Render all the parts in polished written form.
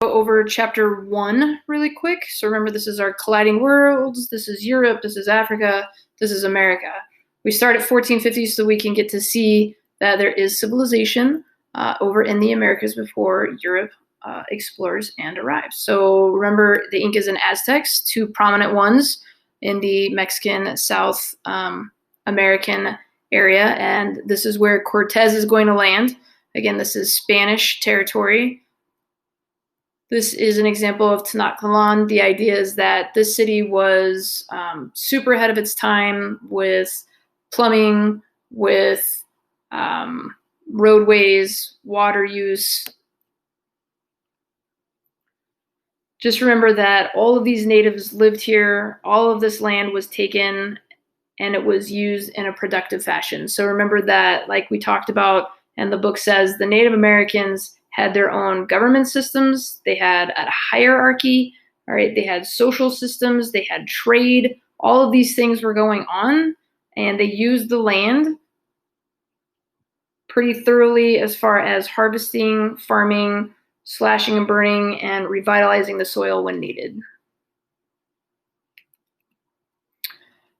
Go over chapter 1 really quick. So remember, this is our colliding worlds. This is Europe. This is Africa. This is America. We start at 1450 so we can get to see that there is civilization over in the Americas before Europe explores and arrives. So remember, the Incas and Aztecs, two prominent ones in the Mexican South American area, and this is where Cortez is going to land. Again, this is Spanish territory. This is an example of Tenochtitlan. The idea is that this city was super ahead of its time with plumbing, with roadways, water use. Just remember that all of these natives lived here. All of this land was taken and it was used in a productive fashion. So remember that, like we talked about, and the book says, the Native Americans had their own government systems. They had a hierarchy, all right? They had social systems, they had trade. All of these things were going on, and they used the land pretty thoroughly as far as harvesting, farming, slashing and burning, and revitalizing the soil when needed.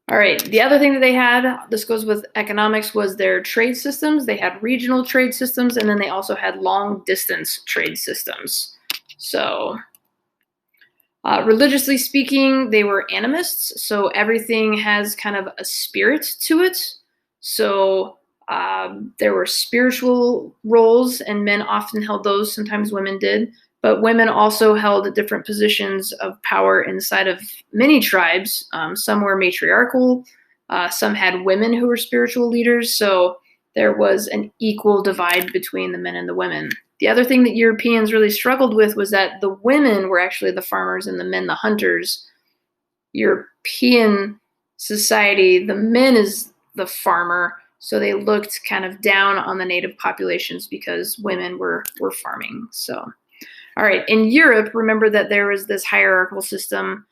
All right, the other thing that they had, this goes with economics, was their trade systems. They had regional trade systems, and then they also had long distance trade systems. So religiously speaking, they were animists, so everything has kind of a spirit to it. So there were spiritual roles, and men often held those, sometimes women did. But women also held different positions of power inside of many tribes. Some were matriarchal, some had women who were spiritual leaders, so there was an equal divide between the men and the women. The other thing that Europeans really struggled with was that the women were actually the farmers and the men the hunters. European society, the men is the farmer, so they looked kind of down on the native populations because women were farming. So. All right, in Europe, remember that there was this hierarchical system.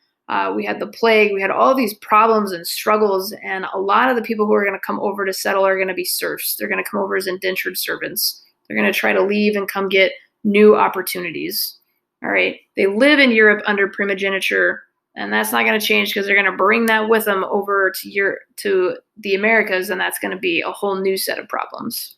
We had the plague, we had all these problems and struggles, and a lot of the people who are going to come over to settle are going to be serfs. They're going to come over as indentured servants. They're going to try to leave and come get new opportunities. All right, they live in Europe under primogeniture, and that's not going to change because they're going to bring that with them over to the Americas, and that's going to be a whole new set of problems.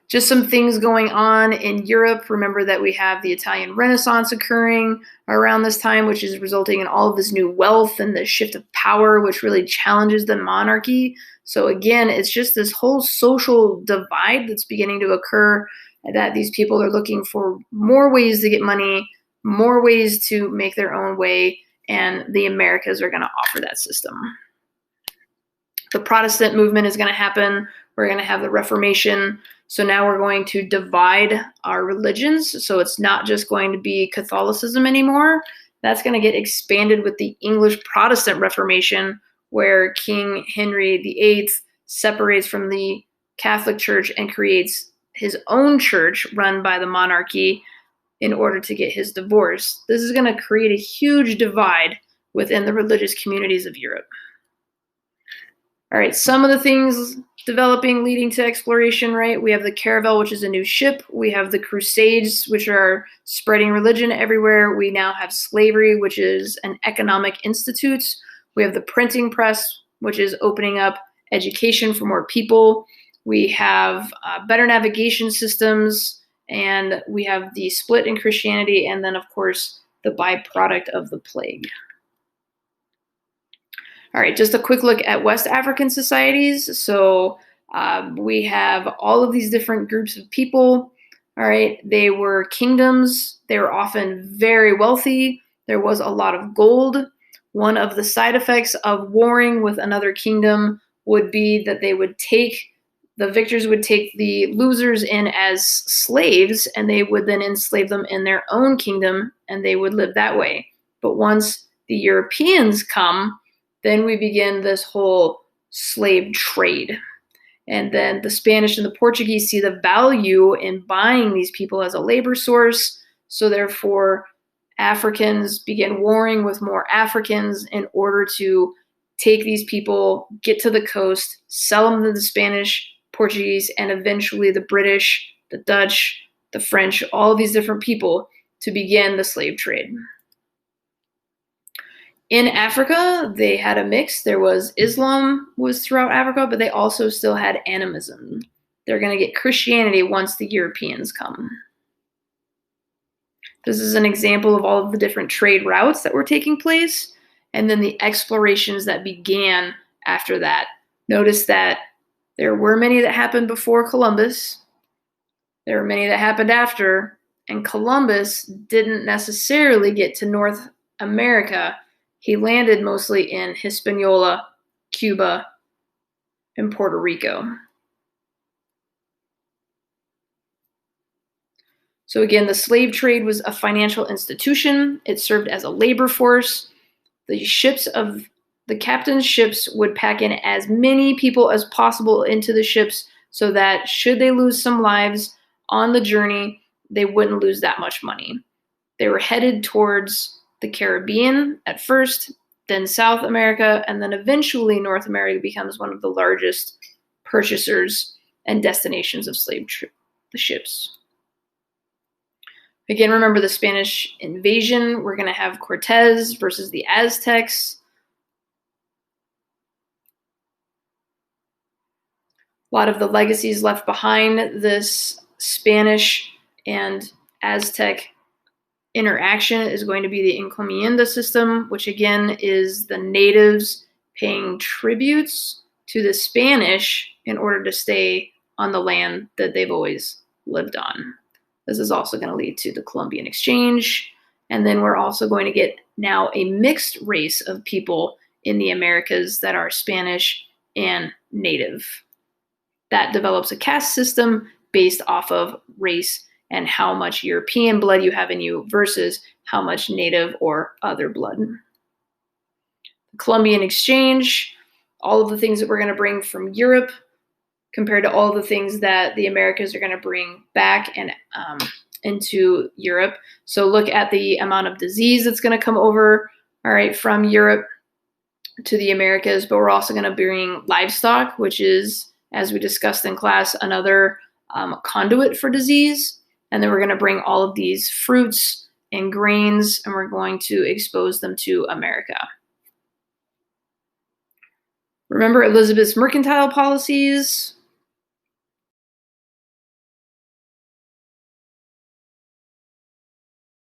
Just some things going on in Europe. Remember that we have the Italian Renaissance occurring around this time, which is resulting in all of this new wealth and the shift of power, which really challenges the monarchy. So again, it's just this whole social divide that's beginning to occur, that these people are looking for more ways to get money, more ways to make their own way, and the Americas are going to offer that system. The Protestant movement is going to happen. We're going to have the Reformation. So now we're going to divide our religions. So it's not just going to be Catholicism anymore. That's going to get expanded with the English Protestant Reformation, where King Henry VIII separates from the Catholic Church and creates his own church run by the monarchy in order to get his divorce. This is going to create a huge divide within the religious communities of Europe. All right, some of the things developing leading to exploration, right? We have the caravel, which is a new ship. We have the Crusades, which are spreading religion everywhere. We now have slavery, which is an economic institute. We have the printing press, which is opening up education for more people. We have better navigation systems, and we have the split in Christianity, and then, of course, the byproduct of the plague. All right, just a quick look at West African societies. So we have all of these different groups of people. All right, they were kingdoms. They were often very wealthy. There was a lot of gold. One of the side effects of warring with another kingdom would be that the victors would take the losers in as slaves, and they would then enslave them in their own kingdom, and they would live that way. But once the Europeans come, then we begin this whole slave trade. And then the Spanish and the Portuguese see the value in buying these people as a labor source. So therefore, Africans begin warring with more Africans in order to take these people, get to the coast, sell them to the Spanish, Portuguese, and eventually the British, the Dutch, the French, all of these different people to begin the slave trade. In Africa, they had a mix. There was Islam was throughout Africa, but they also still had animism. They're going to get Christianity once the Europeans come. This is an example of all of the different trade routes that were taking place, and then the explorations that began after that. Notice that there were many that happened before Columbus. There were many that happened after, and Columbus didn't necessarily get to North America. He landed mostly in Hispaniola, Cuba, and Puerto Rico. So again, the slave trade was a financial institution. It served as a labor force. The captain's ships would pack in as many people as possible into the ships so that should they lose some lives on the journey, they wouldn't lose that much money. They were headed towards the Caribbean at first, then South America, and then eventually North America becomes one of the largest purchasers and destinations of the ships. Again, remember the Spanish invasion. We're going to have Cortez versus the Aztecs. A lot of the legacies left behind this Spanish and Aztec interaction is going to be the encomienda system, which again is the natives paying tributes to the Spanish in order to stay on the land that they've always lived on. This is also going to lead to the Columbian Exchange. And then we're also going to get now a mixed race of people in the Americas that are Spanish and native. That develops a caste system based off of race and how much European blood you have in you versus how much native or other blood. The Columbian Exchange, all of the things that we're going to bring from Europe compared to all of the things that the Americas are going to bring back and into Europe. So look at the amount of disease that's going to come over, all right, from Europe to the Americas, but we're also going to bring livestock, which is, as we discussed in class, another conduit for disease. And then we're going to bring all of these fruits and grains, and we're going to expose them to America. Remember Elizabeth's mercantile policies?